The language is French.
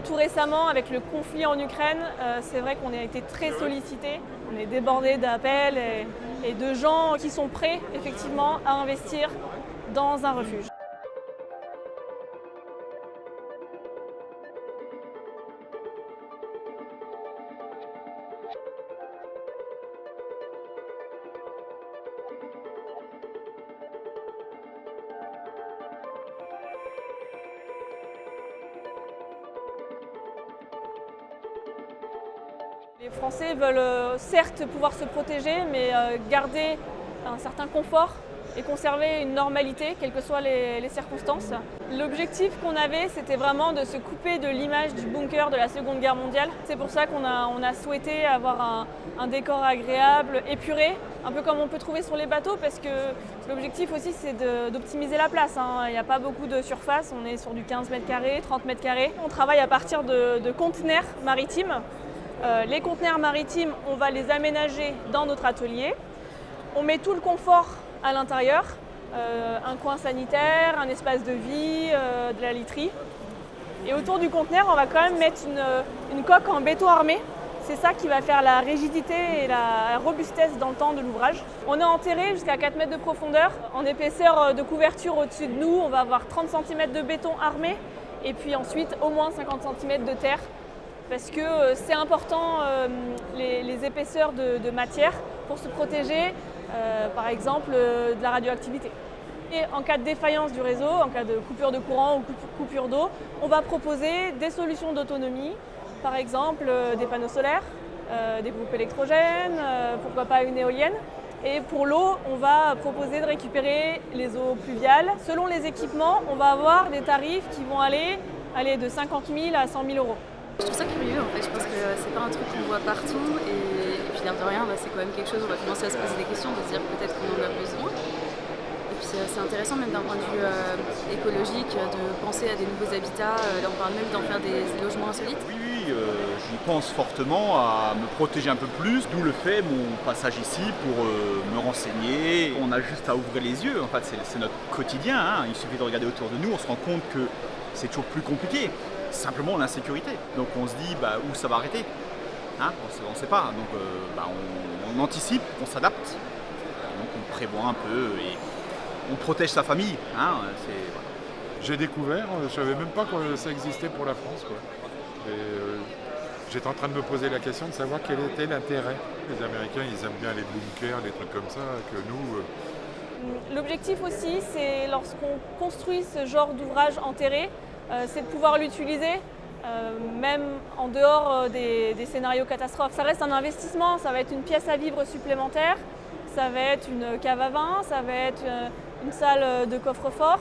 Tout récemment, avec le conflit en Ukraine, c'est vrai qu'on a été très sollicités. On est débordés d'appels et de gens qui sont prêts effectivement à investir dans un refuge. Les Français veulent certes pouvoir se protéger, mais garder un certain confort et conserver une normalité, quelles que soient les circonstances. L'objectif qu'on avait, c'était vraiment de se couper de l'image du bunker de la Seconde Guerre mondiale. C'est pour ça qu'on a souhaité avoir un décor agréable, épuré, un peu comme on peut trouver sur les bateaux, parce que l'objectif aussi, c'est d'optimiser la place. Il n'y a pas beaucoup de surface, on est sur du 15 mètres carrés, 30 mètres carrés. On travaille à partir de conteneurs maritimes. Les conteneurs maritimes, on va les aménager dans notre atelier. On met tout le confort à l'intérieur, un coin sanitaire, un espace de vie, de la literie. Et autour du conteneur, on va quand même mettre une coque en béton armé. C'est ça qui va faire la rigidité et la robustesse dans le temps de l'ouvrage. On est enterré jusqu'à 4 mètres de profondeur. En épaisseur de couverture au-dessus de nous, on va avoir 30 cm de béton armé et puis ensuite au moins 50 cm de terre. Parce que c'est important les épaisseurs de matière pour se protéger, par exemple, de la radioactivité. Et en cas de défaillance du réseau, en cas de coupure de courant ou coupure d'eau, on va proposer des solutions d'autonomie, par exemple des panneaux solaires, des groupes électrogènes, pourquoi pas une éolienne. Et pour l'eau, on va proposer de récupérer les eaux pluviales. Selon les équipements, on va avoir des tarifs qui vont aller de 50 000 à 100 000 euros. Je trouve ça curieux en fait, je pense que c'est pas un truc qu'on voit partout et puis l'air de rien, c'est quand même quelque chose où on va commencer à se poser des questions, de se dire peut-être qu'on en a besoin. Et puis c'est intéressant même d'un point de vue écologique de penser à des nouveaux habitats, là on parle même d'en faire des logements insolites. Oui, j'y pense fortement à me protéger un peu plus, d'où le fait mon passage ici pour me renseigner. On a juste à ouvrir les yeux, en fait c'est notre quotidien, il suffit de regarder autour de nous, on se rend compte que c'est toujours plus compliqué. Simplement l'insécurité. Donc on se dit où ça va arrêter. On ne sait pas. Donc on anticipe, on s'adapte. Donc on prévoit un peu et on protège sa famille. Voilà. J'ai découvert, je ne savais même pas que ça existait pour la France. J'étais en train de me poser la question de savoir quel était l'intérêt. Les Américains, ils aiment bien les bunkers, les trucs comme ça, que nous... L'objectif aussi, c'est lorsqu'on construit ce genre d'ouvrage enterré, c'est de pouvoir l'utiliser, même en dehors des scénarios catastrophes. Ça reste un investissement, ça va être une pièce à vivre supplémentaire, ça va être une cave à vin, ça va être une salle de coffre-fort.